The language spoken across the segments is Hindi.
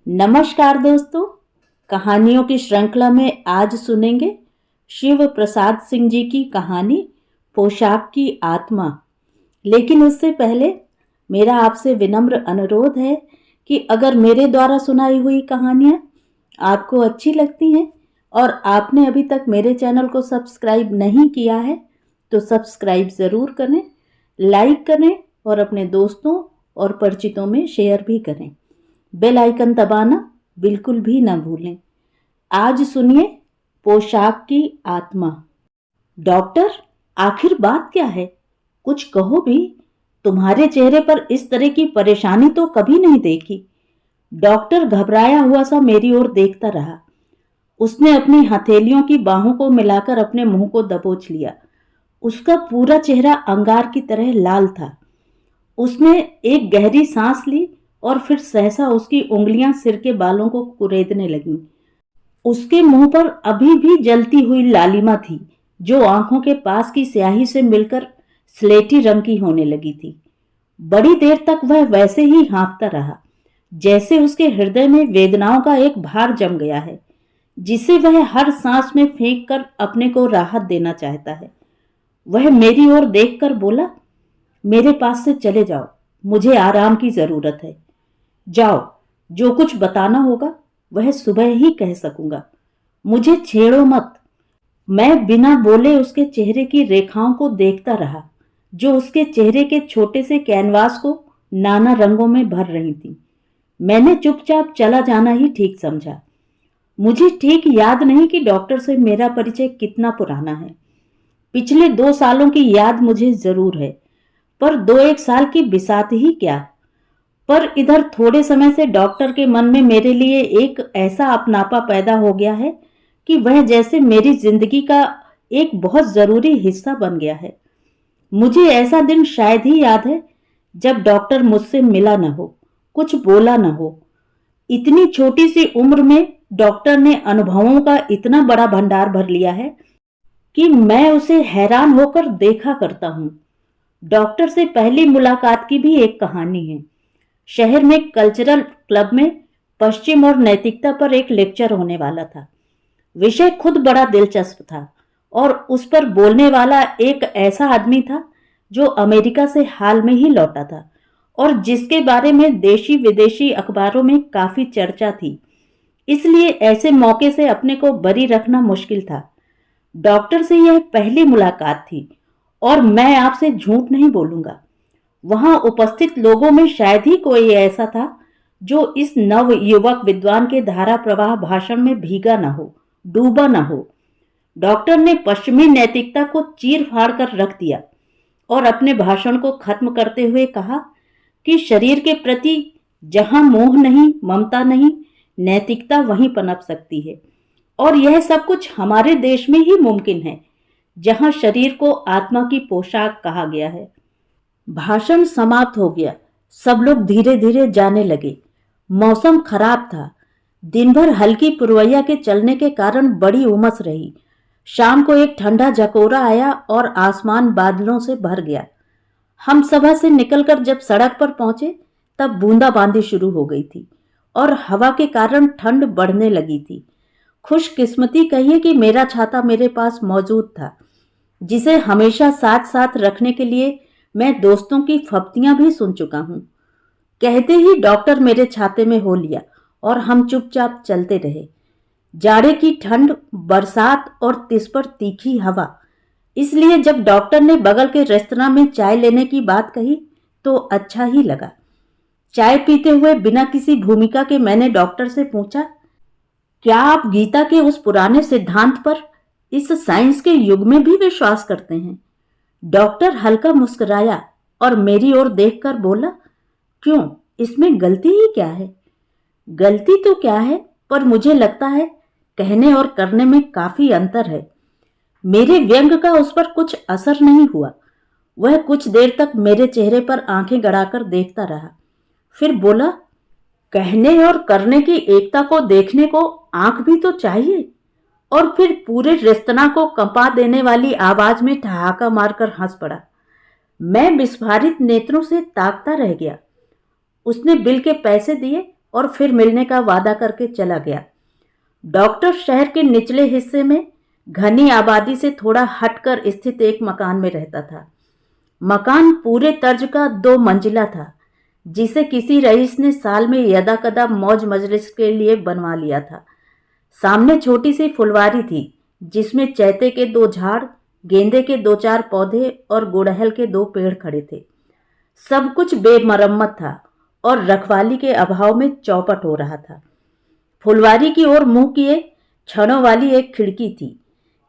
नमस्कार दोस्तों, कहानियों की श्रृंखला में आज सुनेंगे शिव प्रसाद सिंह जी की कहानी पोशाक की आत्मा। लेकिन उससे पहले मेरा आपसे विनम्र अनुरोध है कि अगर मेरे द्वारा सुनाई हुई कहानियाँ आपको अच्छी लगती हैं और आपने अभी तक मेरे चैनल को सब्सक्राइब नहीं किया है तो सब्सक्राइब ज़रूर करें, लाइक करें और अपने दोस्तों और परिचितों में शेयर भी करें। बेल आइकन दबाना बिल्कुल भी ना भूलें। आज सुनिए पोशाक की आत्मा। डॉक्टर, आखिर बात क्या है? कुछ कहो भी। तुम्हारे चेहरे पर इस तरह की परेशानी तो कभी नहीं देखी। डॉक्टर घबराया हुआ सा मेरी ओर देखता रहा। उसने अपनी हथेलियों की बाहों को मिलाकर अपने मुंह को दबोच लिया। उसका पूरा चेहरा अंगार की तरह लाल था। उसने एक गहरी सांस ली और फिर सहसा उसकी उंगलियां सिर के बालों को कुरेदने लगीं। उसके मुंह पर अभी भी जलती हुई लालिमा थी, जो आंखों के पास की स्याही से मिलकर स्लेटी रंग की होने लगी थी। बड़ी देर तक वह वैसे ही हाँफता रहा, जैसे उसके हृदय में वेदनाओं का एक भार जम गया है, जिसे वह हर सांस में फेंक कर अपने को राहत देना चाहता है। वह मेरी ओर देखकर बोला, मेरे पास से चले जाओ, मुझे आराम की जरूरत है। जाओ, जो कुछ बताना होगा वह सुबह ही कह सकूंगा। मुझे छेड़ो मत। मैं बिना बोले उसके चेहरे की रेखाओं को देखता रहा, जो उसके चेहरे के छोटे से कैनवास को नाना रंगों में भर रही थी। मैंने चुपचाप चला जाना ही ठीक समझा। मुझे ठीक याद नहीं कि डॉक्टर से मेरा परिचय कितना पुराना है। पिछले 2 सालों की याद मुझे जरूर है, पर 2-1 साल की बिसात ही क्या। पर इधर थोड़े समय से डॉक्टर के मन में मेरे लिए एक ऐसा अपनापा पैदा हो गया है कि वह जैसे मेरी जिंदगी का एक बहुत जरूरी हिस्सा बन गया है। मुझे ऐसा दिन शायद ही याद है जब डॉक्टर मुझसे मिला न हो, कुछ बोला न हो। इतनी छोटी सी उम्र में डॉक्टर ने अनुभवों का इतना बड़ा भंडार भर लिया है कि मैं उसे हैरान होकर देखा करता हूँ। डॉक्टर से पहली मुलाकात की भी एक कहानी है। शहर में कल्चरल क्लब में पश्चिम और नैतिकता पर एक लेक्चर होने वाला था। विषय खुद बड़ा दिलचस्प था और उस पर बोलने वाला एक ऐसा आदमी था जो अमेरिका से हाल में ही लौटा था और जिसके बारे में देशी विदेशी अखबारों में काफी चर्चा थी। इसलिए ऐसे मौके से अपने को बरी रखना मुश्किल था। डॉक्टर से यह पहली मुलाकात थी और मैं आपसे झूठ नहीं बोलूंगा, वहां उपस्थित लोगों में शायद ही कोई ऐसा था जो इस नव युवक विद्वान के धारा प्रवाह भाषण में भीगा न हो, डूबा न हो। डॉक्टर ने पश्चिमी नैतिकता को चीर फाड़ कर रख दिया और अपने भाषण को खत्म करते हुए कहा कि शरीर के प्रति जहां मोह नहीं, ममता नहीं, नैतिकता वहीं पनप सकती है। और यह सब कुछ हमारे देश में ही मुमकिन है, जहां शरीर को आत्मा की पोशाक कहा गया है। भाषण समाप्त हो गया। सब लोग धीरे धीरे जाने लगे। मौसम खराब था। दिन भर हल्की पुरवैया के चलने के कारण बड़ी उमस रही। शाम को एक ठंडा झकोरा आया और आसमान बादलों से भर गया। हम सभा से निकलकर जब सड़क पर पहुंचे तब बूंदाबांदी शुरू हो गई थी और हवा के कारण ठंड बढ़ने लगी थी। खुशकिस्मती कहिए कि मेरा छाता मेरे पास मौजूद था, जिसे हमेशा साथ साथ रखने के लिए मैं दोस्तों की फप्तियां भी सुन चुका हूं। कहते ही डॉक्टर मेरे छाते में हो लिया और हम चुपचाप चलते रहे। जाड़े की ठंड, बरसात और तिस पर तीखी हवा। इसलिए जब डॉक्टर ने बगल के रेस्तरां में चाय लेने की बात कही तो अच्छा ही लगा। चाय पीते हुए बिना किसी भूमिका के मैंने डॉक्टर से पूछा, क्या आप गीता के उस पुराने सिद्धांत पर इस साइंस के युग में भी विश्वास करते हैं? डॉक्टर हल्का मुस्कुराया और मेरी ओर देखकर बोला, क्यों, इसमें गलती ही क्या है? गलती तो क्या है, पर मुझे लगता है कहने और करने में काफी अंतर है। मेरे व्यंग का उस पर कुछ असर नहीं हुआ। वह कुछ देर तक मेरे चेहरे पर आंखें गड़ाकर देखता रहा, फिर बोला, कहने और करने की एकता को देखने को आंख भी तो चाहिए। और फिर पूरे रेस्तरां को कंपा देने वाली आवाज में ठहाका मारकर हंस पड़ा। मैं विस्फारित नेत्रों से ताकता रह गया। उसने बिल के पैसे दिए और फिर मिलने का वादा करके चला गया। डॉक्टर शहर के निचले हिस्से में घनी आबादी से थोड़ा हटकर स्थित एक मकान में रहता था। मकान पूरे तर्ज का 2 मंजिला था, जिसे किसी रईस ने साल में यदाकदा मौज मजलिस के लिए बनवा लिया था। सामने छोटी सी फुलवारी थी, जिसमें चैते के 2 झाड़, गेंदे के 2-4 पौधे और गुड़हल के 2 पेड़ खड़े थे। सब कुछ बेमरम्मत था और रखवाली के अभाव में चौपट हो रहा था। फुलवारी की ओर मुंह किए छड़ों वाली एक खिड़की थी,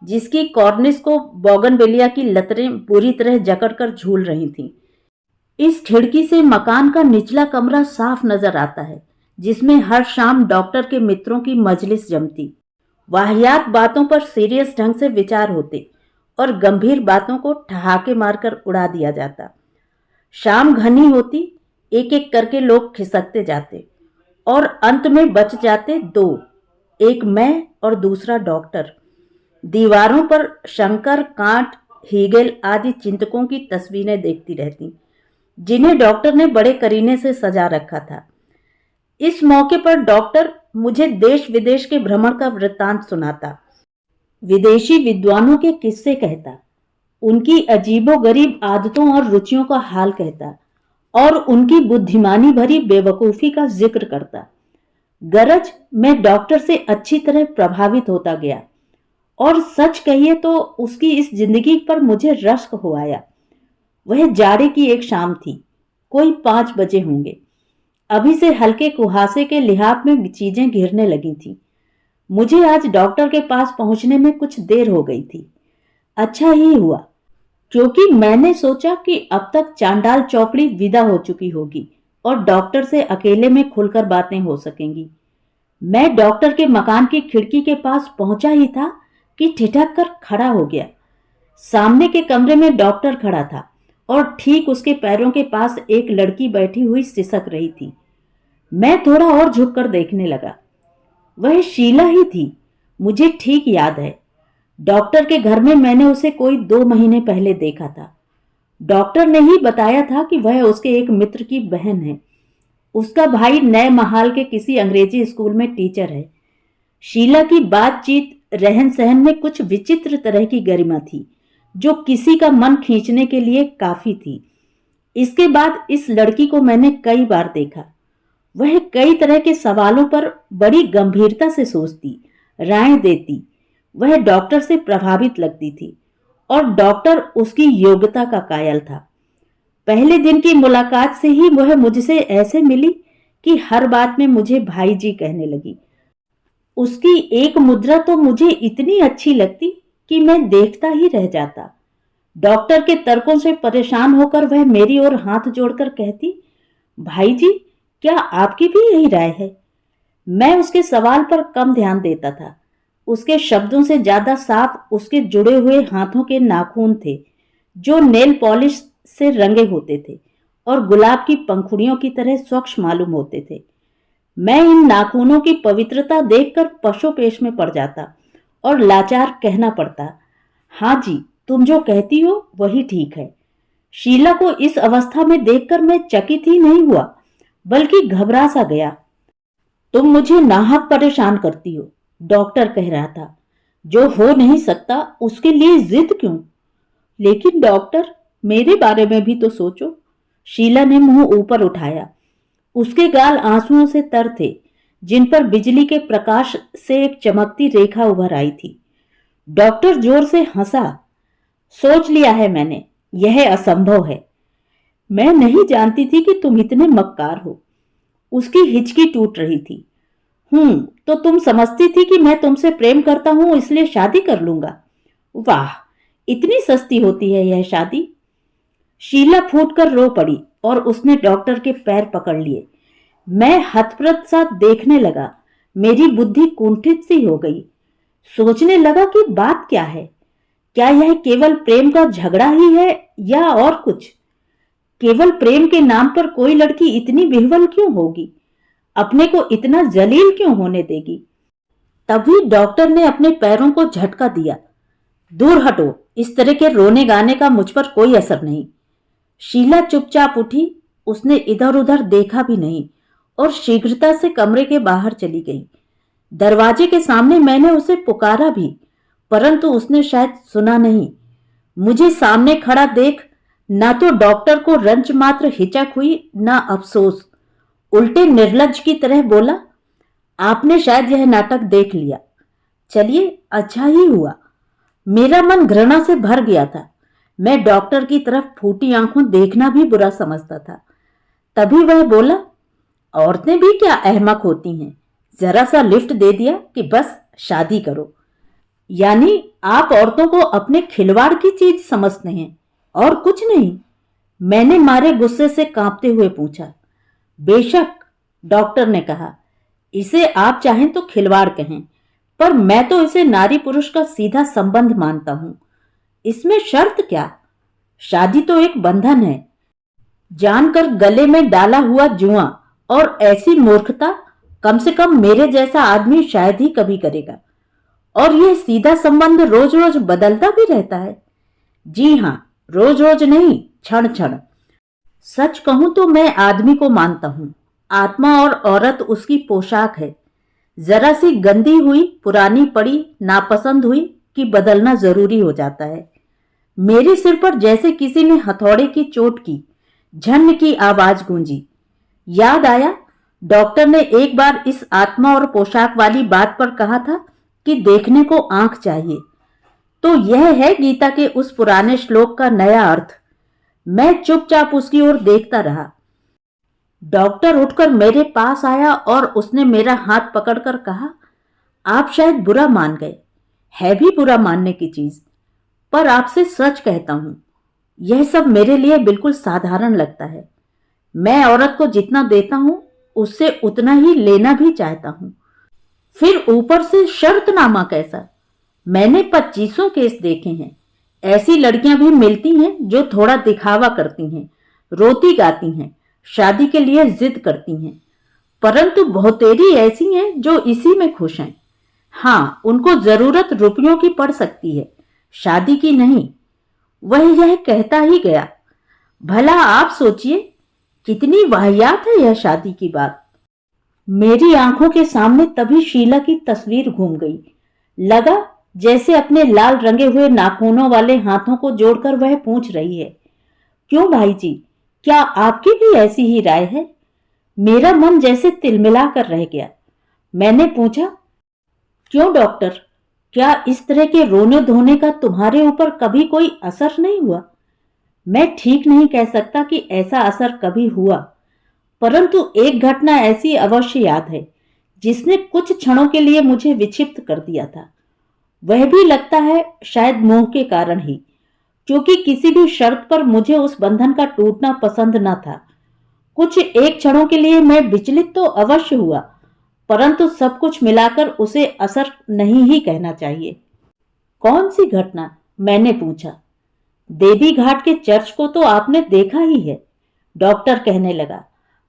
जिसकी कॉर्निस को बोगनवेलिया की लतरें बुरी तरह जकड़कर झूल रही थीं। इस खिड़की से मकान का निचला कमरा साफ नजर आता है, जिसमें हर शाम डॉक्टर के मित्रों की मजलिस जमती। वाहियात बातों पर सीरियस ढंग से विचार होते और गंभीर बातों को ठहाके मारकर उड़ा दिया जाता। शाम घनी होती, एक एक करके लोग खिसकते जाते और अंत में बच जाते 2, एक मैं और दूसरा डॉक्टर। दीवारों पर शंकर, कांट, हीगेल आदि चिंतकों की तस्वीरें देखती रहती, जिन्हें डॉक्टर ने बड़े करीने से सजा रखा था। इस मौके पर डॉक्टर मुझे देश विदेश के भ्रमण का वृत्तांत सुनाता, विदेशी विद्वानों के किस्से कहता, उनकी अजीबोगरीब आदतों और रुचियों का हाल कहता और उनकी बुद्धिमानी भरी बेवकूफ़ी का जिक्र करता। गरज मैं डॉक्टर से अच्छी तरह प्रभावित होता गया और सच कहिए तो उसकी इस जिंदगी पर मुझे रश्क हो आया। वह जाड़े की एक शाम थी, कोई 5 बजे होंगे। अभी से हल्के कुहासे के लिहाफ में चीजें घिरने लगी थी। मुझे आज डॉक्टर के पास पहुंचने में कुछ देर हो गई थी। अच्छा ही हुआ, क्योंकि मैंने सोचा कि अब तक चांडाल चौकड़ी विदा हो चुकी होगी और डॉक्टर से अकेले में खुलकर बातें हो सकेंगी। मैं डॉक्टर के मकान की खिड़की के पास पहुंचा ही था कि ठिठक कर खड़ा हो गया। सामने के कमरे में डॉक्टर खड़ा था और ठीक उसके पैरों के पास एक लड़की बैठी हुई सिसक रही थी। मैं थोड़ा और झुककर देखने लगा। वह शीला ही थी, मुझे ठीक याद है। डॉक्टर के घर में मैंने उसे कोई 2 महीने पहले देखा था। डॉक्टर ने ही बताया था कि वह उसके एक मित्र की बहन है। उसका भाई नए महाल के किसी अंग्रेजी स्कूल में टीचर है। शीला की बातचीत, रहन सहन में कुछ विचित्र तरह की गरिमा थी, जो किसी का मन खींचने के लिए काफी थी। इसके बाद इस लड़की को मैंने कई बार देखा। वह कई तरह के सवालों पर बड़ी गंभीरता से सोचती, राय देती। वह डॉक्टर से प्रभावित लगती थी और डॉक्टर उसकी योग्यता का कायल था। पहले दिन की मुलाकात से ही वह मुझसे ऐसे मिली कि हर बात में मुझे भाई जी कहने लगी। उसकी एक मुद्रा तो मुझे इतनी अच्छी लगती कि मैं देखता ही रह जाता। डॉक्टर के तर्कों से परेशान होकर वह मेरी ओर हाथ जोड़कर कहती, भाई जी, क्या आपकी भी यही राय है? मैं उसके सवाल पर कम ध्यान देता था। उसके शब्दों से ज्यादा साफ उसके जुड़े हुए हाथों के नाखून थे, जो नेल पॉलिश से रंगे होते थे और गुलाब की पंखुड़ियों की तरह स्वच्छ मालूम होते थे। मैं इन नाखूनों की पवित्रता देखकर पशोपेश में पड़ जाता और लाचार कहना पड़ता, हाँ जी, तुम जो कहती हो वही ठीक है। शीला को इस अवस्था में देखकर मैं चकित ही नहीं हुआ, बल्कि घबरा सा गया। तुम मुझे नाहक परेशान करती हो, डॉक्टर कह रहा था। जो हो नहीं सकता उसके लिए जिद क्यों? लेकिन डॉक्टर, मेरे बारे में भी तो सोचो। शीला ने मुंह ऊपर उठाया। उसके गाल आंसुओं से तर थे, जिन पर बिजली के प्रकाश से एक चमकती रेखा उभर आई थी। डॉक्टर जोर से हंसा। सोच लिया है मैंने, यह असंभव है। मैं नहीं जानती थी कि तुम इतने मक्कार हो। उसकी हिचकी टूट रही थी। तो तुम समझती थी कि मैं तुमसे प्रेम करता हूं, इसलिए शादी कर लूंगा। वाह, इतनी सस्ती होती है यह शादी। शीला फूटकर रो पड़ी और उसने डॉक्टर के पैर पकड़ लिए। मैं हतप्रत सा देखने लगा। मेरी बुद्धि कुंठित सी हो गई। सोचने लगा कि बात क्या है। क्या यह केवल प्रेम का झगड़ा ही है या और कुछ? केवल प्रेम के नाम पर कोई लड़की इतनी विह्वल क्यों होगी? अपने को इतना जलील क्यों होने देगी? तभी डॉक्टर ने अपने पैरों को झटका दिया। दूर हटो, इस तरह के रोने गाने का मुझ पर कोई असर नहीं। शीला चुपचाप उठी। उसने इधर उधर देखा भी नहीं और शीघ्रता से कमरे के बाहर चली गई। दरवाजे के सामने मैंने उसे पुकारा भी, परंतु उसने शायद सुना नहीं। मुझे सामने खड़ा देख ना तो डॉक्टर को रंच मात्र हिचक हुई, ना अफसोस। उल्टे निर्लज की तरह बोला, आपने शायद यह नाटक देख लिया। चलिए, अच्छा ही हुआ। मेरा मन घृणा से भर गया था। मैं डॉक्टर की तरफ फूटी आंखों देखना भी बुरा समझता था। तभी वह बोला, औरतें भी क्या अहमक होती हैं, जरा सा लिफ्ट दे दिया कि बस शादी करो। यानी आप औरतों को अपने खिलवाड़ की चीज समझते हैं और कुछ नहीं? मैंने मारे गुस्से से कांपते हुए पूछा। बेशक, डॉक्टर ने कहा, इसे आप चाहें तो खिलवाड़ कहें, पर मैं तो इसे नारी पुरुष का सीधा संबंध मानता हूं। इसमें शर्त क्या? शादी तो एक बंधन है। जानकर गले में डाला हुआ जुआ, और ऐसी मूर्खता कम से कम मेरे जैसा आदमी शायद ही कभी करेगा। और यह सीधा संबंध रोज रोज बदलता भी रहता है। जी हां, रोज रोज नहीं, क्षण क्षण। सच कहूं तो मैं आदमी को मानता हूं। आत्मा और औरत उसकी पोशाक है। जरा सी गंदी हुई, पुरानी पड़ी, नापसंद हुई कि बदलना जरूरी हो जाता है। मेरे सिर पर जैसे किसी ने हथौड़े की चोट की, झन्न की आवाज गूंजी। याद आया, डॉक्टर ने एक बार इस आत्मा और पोशाक वाली बात पर कहा था कि देखने को आंख चाहिए। तो यह है गीता के उस पुराने श्लोक का नया अर्थ। मैं चुपचाप उसकी ओर देखता रहा। डॉक्टर उठकर मेरे पास आया और उसने मेरा हाथ पकड़कर कहा, आप शायद बुरा मान गए। है भी बुरा मानने की चीज, पर आपसे सच कहता हूं, यह सब मेरे लिए बिल्कुल साधारण लगता है। मैं औरत को जितना देता हूं, उससे उतना ही लेना भी चाहता हूं। फिर ऊपर से शर्तनामा कैसा? मैंने 25 केस देखे हैं। ऐसी लड़कियां भी मिलती हैं जो थोड़ा दिखावा करती हैं, रोती गाती हैं, शादी के लिए जिद करती हैं, परंतु बहुतेरी ऐसी हैं जो इसी में खुश हैं। हाँ, उनको जरूरत रुपयों की पड़ सकती है, शादी की नहीं। वह यह कहता ही गया। भला आप सोचिए, कितनी वाहियात है यह शादी की बात। मेरी आंखों के सामने तभी शीला की तस्वीर घूम गई। लगा जैसे अपने लाल रंगे हुए नाखूनों वाले हाथों को जोड़कर वह पूछ रही है, क्यों भाई जी, क्या आपकी भी ऐसी ही राय है? मेरा मन जैसे तिलमिला कर रह गया। मैंने पूछा, क्यों डॉक्टर, क्या इस तरह के रोने धोने का तुम्हारे ऊपर कभी कोई असर नहीं हुआ? मैं ठीक नहीं कह सकता कि ऐसा असर कभी हुआ, परंतु एक घटना ऐसी अवश्य याद है जिसने कुछ क्षणों के लिए मुझे विक्षिप्त कर दिया था। वह भी लगता है शायद मोह के कारण ही, क्योंकि किसी भी शर्त पर मुझे उस बंधन का टूटना पसंद न था। कुछ एक क्षणों के लिए मैं विचलित तो अवश्य हुआ, परंतु सब कुछ मिलाकर उसे असर नहीं ही कहना चाहिए। कौन सी घटना? मैंने पूछा। देवी घाट के चर्च को तो आपने देखा ही है, डॉक्टर कहने लगा।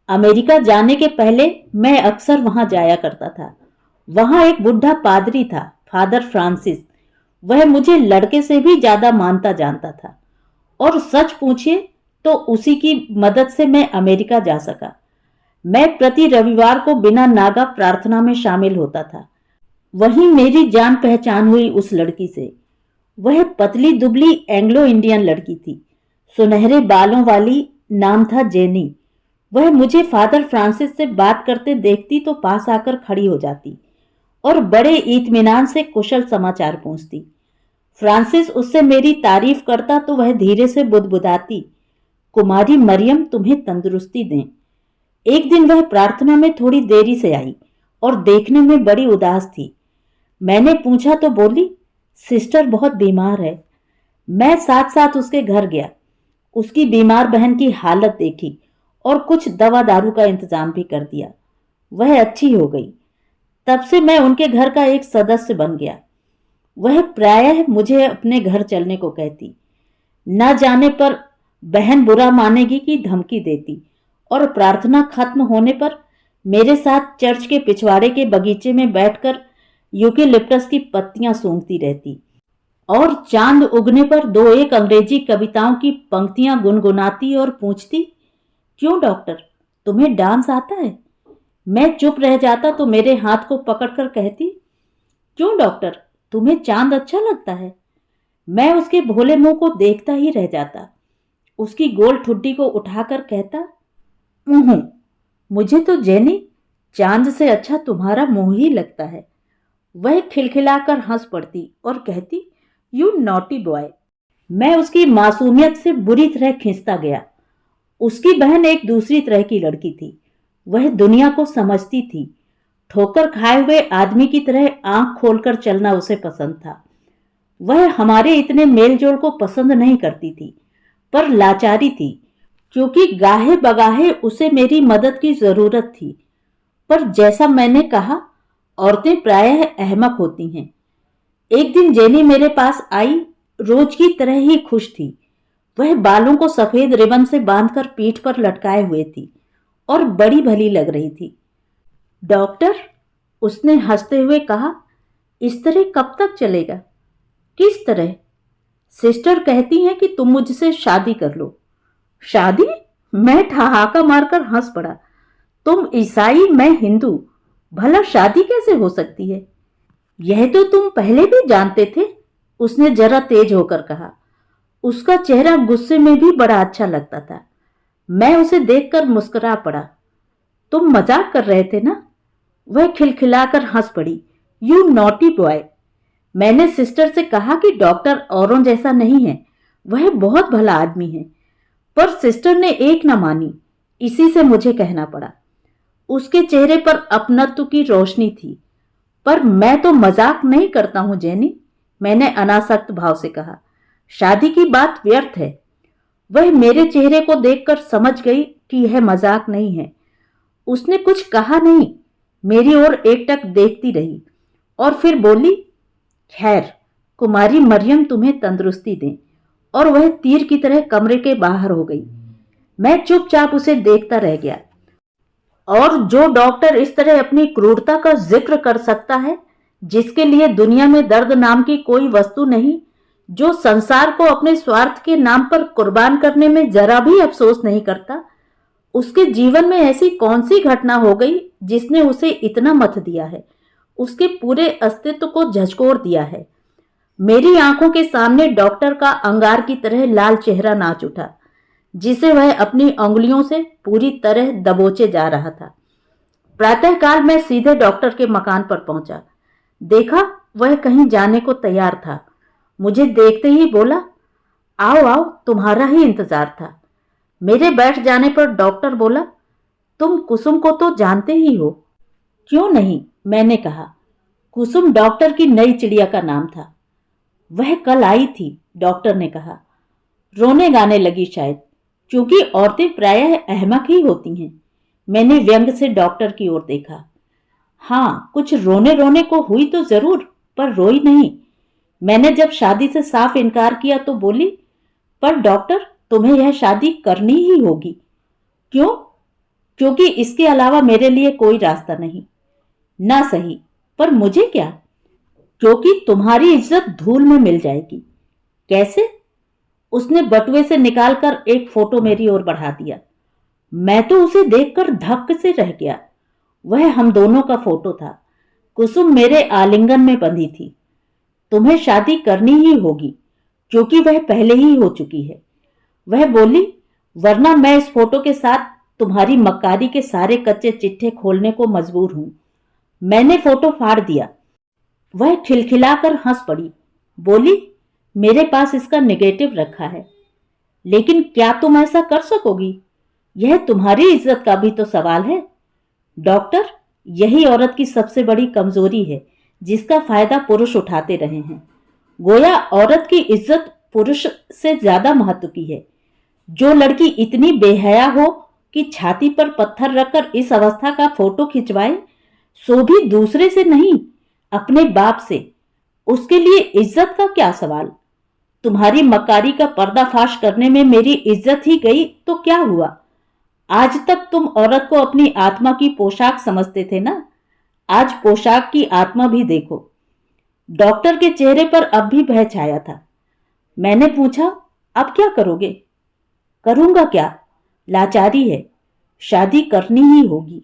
अमेरिका जाने के पहले मैं अक्सर वहां जाया करता था। वहां एक बुढ़ा पादरी था, फादर फ्रांसिस। वह मुझे लड़के से भी ज्यादा मानता जानता था, और सच पूछिए तो उसी की मदद से मैं अमेरिका जा सका। मैं प्रति रविवार को बिना नागा प्रार्थना में शामिल होता था। वहीं मेरी जान पहचान हुई उस लड़की से। वह पतली दुबली एंग्लो इंडियन लड़की थी, सुनहरे बालों वाली। नाम था जेनी। वह मुझे फादर फ्रांसिस से बात करते देखती तो पास आकर खड़ी हो जाती और बड़े इत्मीनान से कुशल समाचार पूछती। फ्रांसिस उससे मेरी तारीफ करता तो वह धीरे से बुदबुदाती, कुमारी मरियम तुम्हें तंदुरुस्ती दें। एक दिन वह प्रार्थना में थोड़ी देरी से आई और देखने में बड़ी उदास थी। मैंने पूछा तो बोली, सिस्टर बहुत बीमार है। मैं साथ साथ उसके घर गया, उसकी बीमार बहन की हालत देखी और कुछ दवा दारू का इंतजाम भी कर दिया। वह अच्छी हो गई। तब से मैं उनके घर का एक सदस्य बन गया। वह प्रायः मुझे अपने घर चलने को कहती। न जाने पर बहन बुरा मानेगी की धमकी देती, और प्रार्थना खत्म होने पर मेरे साथ चर्च के पिछवाड़े के बगीचे में बैठकर यूकेलिप्टस की पत्तियां सूंघती रहती और चांद उगने पर 2-1 अंग्रेजी कविताओं की पंक्तियां गुनगुनाती और पूछती, क्यों डॉक्टर, तुम्हें डांस आता है? मैं चुप रह जाता तो मेरे हाथ को पकड़कर कहती, क्यों डॉक्टर, तुम्हें चांद अच्छा लगता है? मैं उसके भोले मुंह को देखता ही रह जाता। उसकी गोल ठुड्डी को उठाकर कहता, मुझे तो जेनी चांद से अच्छा तुम्हारा मुंह ही लगता है। वह खिलखिलाकर हंस पड़ती और कहती, यू नॉटी बॉय। मैं उसकी मासूमियत से बुरी तरह खींचता गया। उसकी बहन एक दूसरी तरह की लड़की थी। वह दुनिया को समझती थी। ठोकर खाए हुए आदमी की तरह आंख खोलकर चलना उसे पसंद था। वह हमारे इतने मेलजोल को पसंद नहीं करती थी, पर लाचारी थी, क्योंकि गाहे बगाहे उसे मेरी मदद की जरूरत थी। पर जैसा मैंने कहा, औरतें प्रायः अहमक होती हैं। एक दिन जेनी मेरे पास आई, रोज की तरह ही खुश थी। वह बालों को सफेद रिबन से बांधकर पीठ पर लटकाए हुए थी और बड़ी भली लग रही थी। डॉक्टर, उसने हंसते हुए कहा, इस तरह कब तक चलेगा? किस तरह? सिस्टर कहती हैं कि तुम मुझसे शादी कर लो। शादी? मैं ठहाका मारकर हंस पड़ा। तुम ईसाई, मैं हिंदू, भला शादी कैसे हो सकती है? यह तो तुम पहले भी जानते थे, उसने जरा तेज होकर कहा। उसका चेहरा गुस्से में भी बड़ा अच्छा लगता था। मैं उसे देखकर मुस्कुरा पड़ा। तुम मजाक कर रहे थे ना? वह खिलखिलाकर हंस पड़ी। You naughty boy. मैंने सिस्टर से कहा कि डॉक्टर औरों जैसा नहीं है, वह बहुत भला आदमी है, पर सिस्टर ने एक न मानी। इसी से मुझे कहना पड़ा। उसके चेहरे पर अपनत्व की रोशनी थी। पर मैं तो मजाक नहीं करता हूं जेनी, मैंने अनासक्त भाव से कहा। शादी की बात व्यर्थ है। वह मेरे चेहरे को देखकर समझ गई कि यह मजाक नहीं है। उसने कुछ कहा नहीं, मेरी ओर एकटक देखती रही और फिर बोली, खैर, कुमारी मरियम तुम्हें तंदुरुस्ती दें। और वह तीर की तरह कमरे के बाहर हो गई। मैं चुपचाप उसे देखता रह गया। और जो डॉक्टर इस तरह अपनी क्रूरता का जिक्र कर सकता है, जिसके लिए दुनिया में दर्द नाम की कोई वस्तु नहीं, जो संसार को अपने स्वार्थ के नाम पर कुर्बान करने में जरा भी अफसोस नहीं करता, उसके जीवन में ऐसी कौन सी घटना हो गई जिसने उसे इतना मथ दिया है, उसके पूरे अस्तित्व को झकझोर दिया है। मेरी आंखों के सामने डॉक्टर का अंगार की तरह लाल चेहरा नाच उठा, जिसे वह अपनी अंगुलियों से पूरी तरह दबोचे जा रहा था। प्रातःकाल मैं सीधे डॉक्टर के मकान पर पहुंचा। देखा, वह कहीं जाने को तैयार था। मुझे देखते ही बोला, आओ आओ, तुम्हारा ही इंतजार था। मेरे बैठ जाने पर डॉक्टर बोला, तुम कुसुम को तो जानते ही हो। क्यों नहीं, मैंने कहा। कुसुम डॉक्टर की नई चिड़िया का नाम था। वह कल आई थी, डॉक्टर ने कहा। रोने गाने लगी शायद, क्योंकि औरतें प्रायः अहमक ही होती हैं। मैंने व्यंग से डॉक्टर की ओर देखा। हाँ, कुछ रोने रोने को हुई तो जरूर, पर रोई नहीं। मैंने जब शादी से साफ इनकार किया तो बोली, पर डॉक्टर, तुम्हें यह शादी करनी ही होगी। क्यों? क्योंकि इसके अलावा मेरे लिए कोई रास्ता नहीं। ना सही, पर मुझे क्या? क्योंकि तुम्हारी इज्जत धूल में मिल जाएगी। कैसे? उसने बटुए से निकालकर एक फोटो मेरी ओर बढ़ा दिया। मैं तो उसे देखकर धक्क से रह गया। वह हम दोनों का फोटो था। कुसुम मेरे आलिंगन में बंधी थी। तुम्हें शादी करनी ही होगी, क्योंकि वह पहले ही हो चुकी है। वह बोली, वरना मैं इस फोटो के साथ तुम्हारी मक्कारी के सारे कच्चे चिट्ठे खोलने को मजबूर हूं। मैंने फोटो फाड़ दिया। वह खिलखिलाकर हंस पड़ी, बोली, मेरे पास इसका नेगेटिव रखा है। लेकिन क्या तुम ऐसा कर सकोगी? यह तुम्हारी इज्जत का भी तो सवाल है। डॉक्टर, यही औरत की सबसे बड़ी कमजोरी है, जिसका फायदा पुरुष उठाते रहे हैं। गोया औरत की इज्जत पुरुष से ज्यादा महत्व की है। जो लड़की इतनी बेहया हो कि छाती पर पत्थर रखकर इस अवस्था का फोटो खिंचवाए, सो भी दूसरे से नहीं, अपने बाप से, उसके लिए इज्जत का क्या सवाल? तुम्हारी मक्कारी का पर्दाफाश करने में मेरी इज्जत ही गई तो क्या हुआ? आज तक तुम औरत को अपनी आत्मा की पोशाक समझते थे ना? आज पोशाक की आत्मा भी देखो। डॉक्टर के चेहरे पर अब भी भय छाया था। मैंने पूछा, अब क्या करोगे? करूंगा क्या? लाचारी है, शादी करनी ही होगी।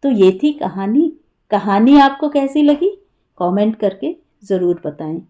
तो ये थी कहानी। कहानी आपको कैसी लगी कमेंट करके ज़रूर बताएं।